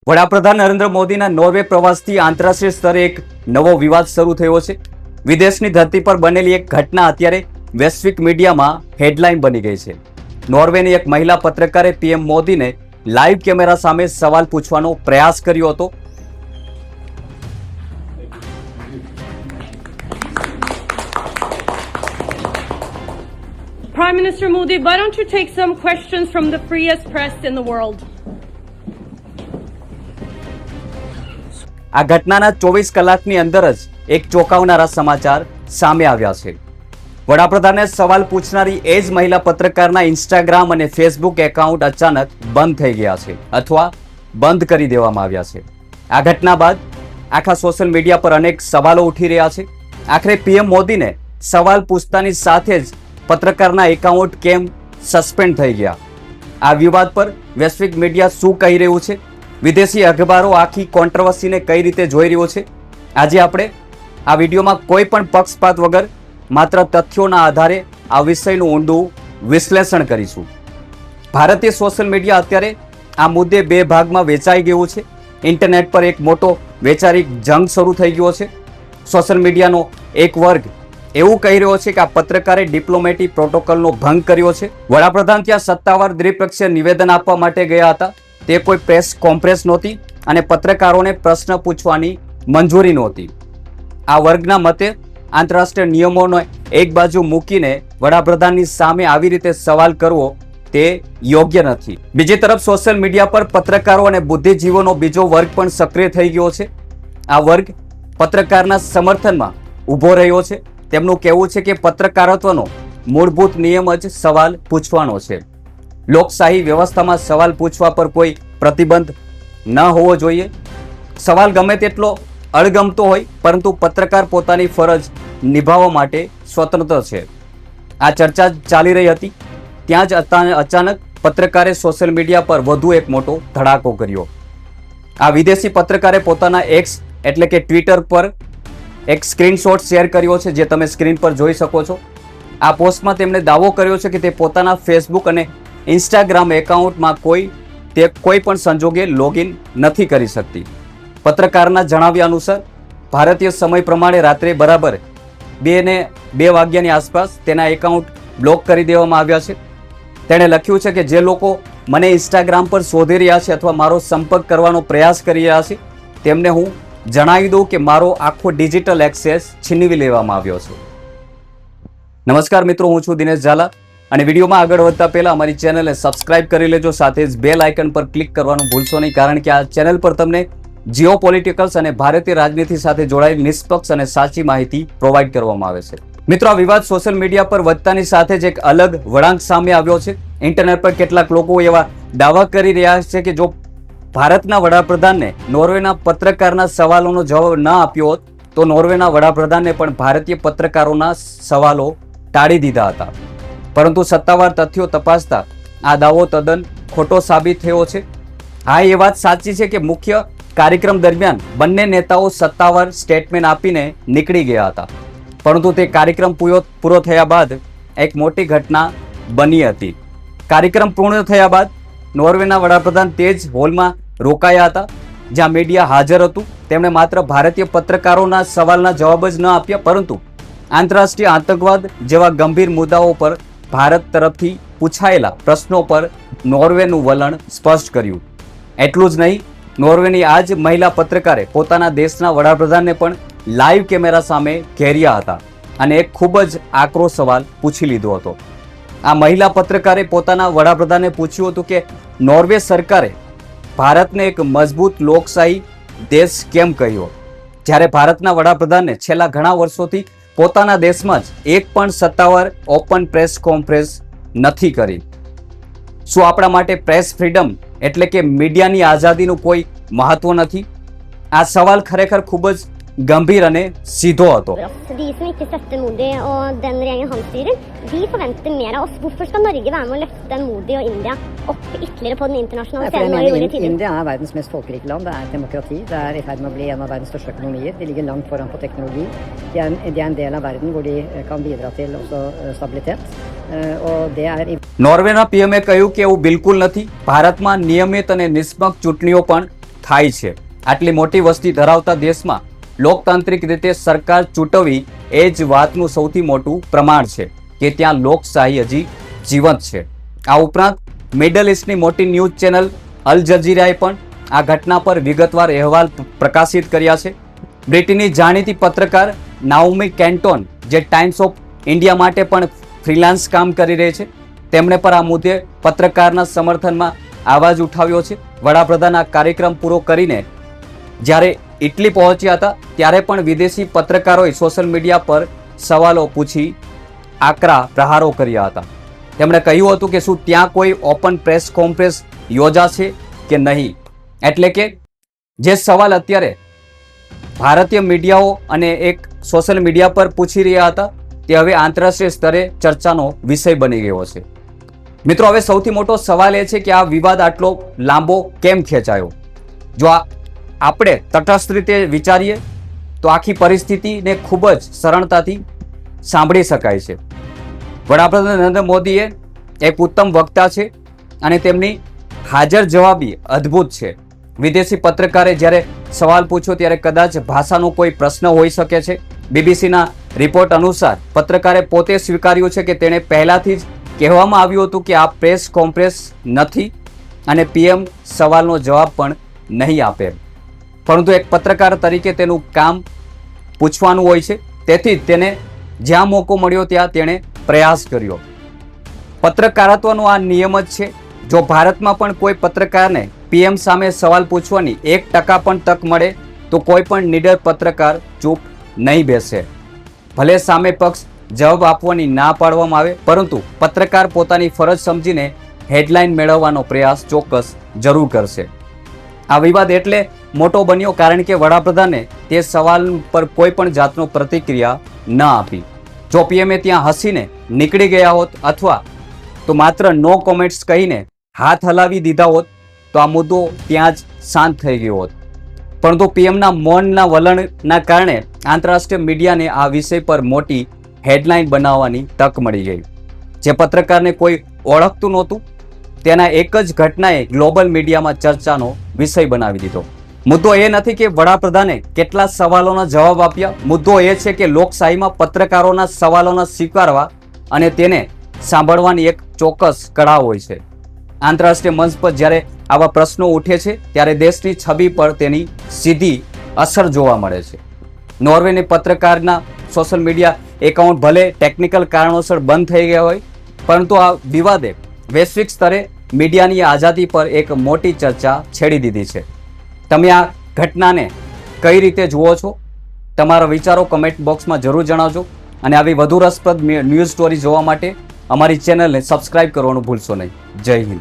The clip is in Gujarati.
વડાપ્રધાન નરેન્દ્ર મોદીના નોર્વે પ્રવાસથી આંતરરાષ્ટ્રીય સ્તરે એક નવો વિવાદ શરૂ થયો છે। વિદેશની ધરતી પર બનેલી એક ઘટના અત્યારે વૈશ્વિક મીડિયામાં હેડલાઇન બની ગઈ છે। નોર્વેની એક મહિલા પત્રકારે પીએમ મોદીને લાઈવ કેમેરા સામે સવાલ પૂછવાનો પ્રયાસ કર્યો હતો। Prime Minister Modi, why don't you take some questions from the freest press in the world? આ ઘટનાના 24 કલાકની અંદર જ એક ચોંકાવનારા સમાચાર સામે આવ્યા છે। વડાપ્રધાને સવાલ પૂછનારી એ જ મહિલા પત્રકારના ઇન્સ્ટાગ્રામ અને ફેસબુક એકાઉન્ટ અચાનક બંધ થઈ ગયા છે અથવા બંધ કરી દેવામાં આવ્યા છે। આ ઘટના બાદ આખા સોશિયલ મીડિયા પર અનેક સવાલો ઉઠી રહ્યા છે। આખરે પીએમ મોદીને સવાલ પૂછતાની સાથે જ પત્રકારના એકાઉન્ટ કેમ સસ્પેન્ડ થઈ ગયા? આ વિવાદ પર વૈશ્વિક મીડિયા શું કહી રહ્યું છે? વિદેશી અખબારો આખી કોન્ટ્રોવર્સીને કઈ રીતે જોઈ રહ્યો છે? આજે આપણે આ વિડીયોમાં કોઈ પણ પક્ષપાત વગર માત્ર તથ્યોના આધારે આ વિષયનું ઊંડું વિશ્લેષણ કરીશું। ભારતીય સોશિયલ મીડિયા અત્યારે આ મુદ્દે બે ભાગમાં વેચાઈ ગયું છે। ઇન્ટરનેટ પર એક મોટો વૈચારિક જંગ શરૂ થઈ ગયો છે। સોશિયલ મીડિયાનો એક વર્ગ એવું કહી રહ્યો છે કે આ પત્રકારે ડિપ્લોમેટિક પ્રોટોકોલનો ભંગ કર્યો છે। વડાપ્રધાન ત્યાં સત્તાવાર દ્વિપક્ષીય નિવેદન આપવા માટે ગયા હતા। તે કોઈ પ્રેસ કોન્ફરન્સ નહોતી અને પત્રકારોને પ્રશ્ન પૂછવાની મંજૂરી નહોતી। આ વર્ગના મતે આંતરરાષ્ટ્રીય નિયમોને એક બાજુ મૂકીને વડાપ્રધાનની સામે આવી રીતે સવાલ કરવો તે યોગ્ય નથી। બીજી તરફ સોશિયલ મીડિયા પર પત્રકારો અને બુદ્ધિજીવીઓનો બીજો વર્ગ પણ સક્રિય થઈ ગયો છે। આ વર્ગ પત્રકારના સમર્થનમાં ઊભો રહ્યો છે। તેમનું કહેવું છે કે પત્રકારત્વનો મૂળભૂત નિયમ જ સવાલ પૂછવાનો છે। લોકશાહી વ્યવસ્થામાં સવાલ પૂછવા પર કોઈ પ્રતિબંધ ન હોવો જોઈએ। સવાલ ગમે તેટલો અણગમતો હોય પરંતુ પત્રકાર પોતાની ફરજ નિભાવવા માટે સ્વતંત્ર છે। આ ચર્ચા ચાલી રહી હતી ત્યાં જ અચાનક પત્રકારે સોશિયલ મીડિયા પર વધુ એક મોટો ધડાકો કર્યો। આ વિદેશી પત્રકારે પોતાના એક્સ એટલે કે ટ્વિટર પર એક સ્ક્રીનશોટ શેર કર્યો છે જે તમે સ્ક્રીન પર જોઈ શકો છો। આ પોસ્ટમાં તેમણે દાવો કર્યો છે કે તે પોતાના ફેસબુક અને ઇન્સ્ટાગ્રામ એકાઉન્ટમાં કોઈ પણ સંજોગે લોગિન નથી કરી શકતી। પત્રકારના જણાવ્યા અનુસાર ભારતીય સમય પ્રમાણે રાત્રે બરાબર 2 વાગ્યાની આસપાસ તેના એકાઉન્ટ બ્લોક કરી દેવામાં આવ્યા છે। તેણે લખ્યું છે કે જે લોકો મને ઇન્સ્ટાગ્રામ પર શોધી રહ્યા છે અથવા મારો સંપર્ક કરવાનો પ્રયાસ કરી રહ્યા છે તેમને હું જણાવી દઉં કે મારો આખો ડિજિટલ એક્સેસ છીનવી લેવામાં આવ્યો છે। નમસ્કાર મિત્રો, હું છું દિનેશ ઝાલા અને વિડીયોમાં આગળ વધતા પહેલા અમારી ચેનલને સબસ્ક્રાઇબ કરી લેજો। સાથે જ બેલ આઇકન પર ક્લિક કરવાનું ભૂલશો નહીં, કારણ કે આ ચેનલ પર તમને જીઓપોલિટિકલ્સ અને ભારતીય રાજનીતિ સાથે જોડાયેલી નિષ્પક્ષ અને સાચી માહિતી પ્રોવાઈડ કરવામાં આવે છે। મિત્રો, આ વિવાદ સોશિયલ મીડિયા પર વધતાની સાથે જ એક અલગ વળાંક સામે આવ્યો છે। ઇન્ટરનેટ પર કેટલાક લોકો એવા દાવા કરી રહ્યા છે કે જો ભારતના વડાપ્રધાનને નોર્વેના પત્રકારના સવાલોનો જવાબ ન આપ્યો હોત તો નોર્વેના વડાપ્રધાનને પણ ભારતીય પત્રકારોના સવાલો ટાળી દીધા હતા। પરંતુ સત્તાવાર તથ્યો તપાસતા આ દાવો તદ્દન ખોટો સાબિત થયો છે। હા, એ વાત સાચી છે કે મુખ્ય કાર્યક્રમ દરમિયાન બંને નેતાઓ સત્તાવાર સ્ટેટમેન્ટ આપીને નીકળી ગયા હતા, પરંતુ તે કાર્યક્રમ પૂરો થયા બાદ એક મોટી ઘટના બની હતી। કાર્યક્રમ પૂર્ણ થયા બાદ નોર્વેના વડાપ્રધાન તે જ હોલમાં રોકાયા હતા જ્યાં મીડિયા હાજર હતું। તેમણે માત્ર ભારતીય પત્રકારોના સવાલના જવાબ જ ન આપ્યા, પરંતુ આંતરરાષ્ટ્રીય આતંકવાદ જેવા ગંભીર મુદ્દાઓ પર ભારત તરફથી પૂછાયેલા પ્રશ્નો પર નોર્વેનું વલણ સ્પષ્ટ કર્યું। એટલું જ નહીં, નોર્વેની આ જ મહિલા પત્રકારે પોતાના દેશના વડાપ્રધાનને પણ લાઈવ કેમેરા સામે ઘેર્યા હતા અને એક ખૂબ જ આકરો સવાલ પૂછી લીધો હતો। આ મહિલા પત્રકારે પોતાના વડાપ્રધાનને પૂછ્યું હતું કે નોર્વે સરકારે ભારતને એક મજબૂત લોકશાહી દેશ કેમ કહ્યો, જ્યારે ભારતના વડાપ્રધાનને છેલ્લા ઘણા વર્ષોથી પોતાના દેશમાં જ એક પણ સત્તાવાર ઓપન પ્રેસ કોન્ફરન્સ નથી કરી। શું આપણા માટે પ્રેસ ફ્રીડમ એટલે કે મીડિયાની આઝાદીનું કોઈ મહત્વ નથી? આ સવાલ ખરેખર ખૂબ જ ગંભીર અને સીધો હતો। De som ikke støtter Modi og den regjeringen han styrer, de forventer mer av oss. Hvorfor skal Norge være med å løfte Modi og India opp ytterligere på den internasjonale scenen nå i årene tidligere? India er verdens mest folkerike land. Det er et demokrati. Det er i ferd med å bli en av verdens største økonomier. De ligger langt foran på teknologi. De er en del av verden hvor de kan bidra til også stabilitet. Og det er નોર્વેના પીએમએ કહ્યું કે એવું બિલકુલ નથી। ભારતમાં નિયમિત અને નિષ્પક્ષ ચૂંટણીઓ પણ થાય છે? આટલી મોટી વસ્તી ધરાવતા દેશમાં લોકતાંત્રિક રીતે સરકાર ચૂંટવી એ જ વાતનું સૌથી મોટું પ્રમાણ છે કે ત્યાં લોકશાહી હજી જીવંત છે. આ ઉપરાંત મિડલ ઇસ્ટની મોટી ન્યૂઝ ચેનલ અલ જઝીરાએ પણ આ ઘટના પર વિગતવાર અહેવાલ પ્રકાશિત કર્યા છે. બ્રિટનની જાણીતી પત્રકાર નાઓમી કેન્ટોન, જે ટાઈમ્સ ઓફ ઇન્ડિયા માટે પણ ફ્રીલાન્સ કામ કરી રહી છે, તેમણે પણ આ મુદ્દે પત્રકારના સમર્થનમાં અવાજ ઉઠાવ્યો છે. વડાપ્રધાન આ કાર્યક્રમ પૂરો કરીને જ્યારે ઇટલી પહોંચ્યા હતા ત્યારે પણ વિદેશી પત્રકારોએ સોશિયલ મીડિયા પર સવાલો પૂછી આકરા પ્રહારો કર્યા હતા. તેમણે કહ્યું હતું કે શું ત્યાં કોઈ ઓપન પ્રેસ કોન્ફરન્સ યોજાશે કે નહીં. એટલે કે જે સવાલ અત્યારે ભારતીય મીડિયાઓ અને એક સોશિયલ મીડિયા પર પૂછી રહ્યા હતા તે હવે આંતરરાષ્ટ્રીય સ્તરે ચર્ચાનો વિષય બની ગયો છે. મિત્રો, હવે સૌથી મોટો સવાલ એ છે કે આ વિવાદ આટલો લાંબો કેમ ખેંચાયો? જો આપણે તટસ્થ રીતે વિચારીએ તો આખી પરિસ્થિતિને ખૂબ જ સરળતાથી સાંભળી શકાય છે. વડાપ્રધાન નરેન્દ્ર મોદીએ એક ઉત્તમ વક્તા છે અને તેમની હાજર જવાબી અદ્ભુત છે. વિદેશી પત્રકારે જ્યારે સવાલ પૂછ્યો ત્યારે કદાચ ભાષાનો કોઈ પ્રશ્ન હોઈ શકે છે. બીબીસીના રિપોર્ટ અનુસાર પત્રકારે પોતે સ્વીકાર્યું છે કે તેણે પહેલાથી જ કહેવામાં આવ્યું હતું કે આ પ્રેસ કોન્ફરન્સ નથી અને પીએમ સવાલનો જવાબ પણ નહીં આપે. પરંતુ એક પત્રકાર તરીકે તેનું કામ પૂછવાનું હોય છે, તેથી તેને જ્યાં મોકો મળ્યો ત્યાં તેણે પ્રયાસ કર્યો. પત્રકારત્વનો આ નિયમ જ છે. જો ભારતમાં પણ કોઈ પત્રકારને પીએમ સામે સવાલ પૂછવાની 1% પણ તક મળે તો કોઈ પણ નીડર પત્રકાર ચૂપ નહીં બેસે. ભલે સામે પક્ષ જવાબ આપવાની ના પાડવામાં આવે, પરંતુ પત્રકાર પોતાની ફરજ સમજીને હેડલાઇન મેળવવાનો પ્રયાસ ચોક્કસ જરૂર કરશે. આ વિવાદ એટલે મોટો બન્યો કારણ કે વડાપ્રધાને તે સવાલ પર કોઈ પણ જાતનો પ્રતિક્રિયા ન આપી. જો પીએમએ ત્યાં હસીને નીકળી ગયા હોત અથવા તો માત્ર નો કોમેન્ટ્સ કહીને હાથ હલાવી દીધા હોત તો આ મુદ્દો ત્યાં જ શાંત થઈ ગયો હોત. પરંતુ પીએમના મૌનના વલણના કારણે આંતરરાષ્ટ્રીય મીડિયાને આ વિષય પર મોટી હેડલાઇન બનાવવાની તક મળી ગઈ. જે પત્રકારને કોઈ ઓળખતું નહોતું તેના એક જ ઘટનાએ ગ્લોબલ મીડિયામાં ચર્ચાનો વિષય બનાવી દીધો. મુદ્દો એ નથી કે વડાપ્રધાને કેટલા સવાલોના જવાબ આપ્યા. મુદ્દો એ છે કે લોકશાહીમાં પત્રકારોના સવાલોના સ્વીકારવા અને તેને સાંભળવાની એક ચોક્કસ કળા હોય છે. આંતરરાષ્ટ્રીય મંચ પર જ્યારે આવા પ્રશ્નો ઉઠે છે ત્યારે દેશની છબી પર તેની સીધી અસર જોવા મળે છે. નોર્વેની પત્રકારના સોશિયલ મીડિયા એકાઉન્ટ ભલે ટેકનિકલ કારણોસર બંધ થઈ ગયા હોય, પરંતુ આ વિવાદે વૈશ્વિક સ્તરે મીડિયાની આઝાદી પર એક મોટી ચર્ચા છેડી દીધી છે. તમે આ ઘટનાને કઈ રીતે જુઓ છો? તમારા વિચારો કમેન્ટ બોક્સમાં જરૂર જણાવજો અને આવી વધુ રસપ્રદ ન્યૂઝ સ્ટોરી જોવા માટે અમારી ચેનલને સબસ્ક્રાઇબ કરવાનું ભૂલશો નહીં. જય હિન્દ.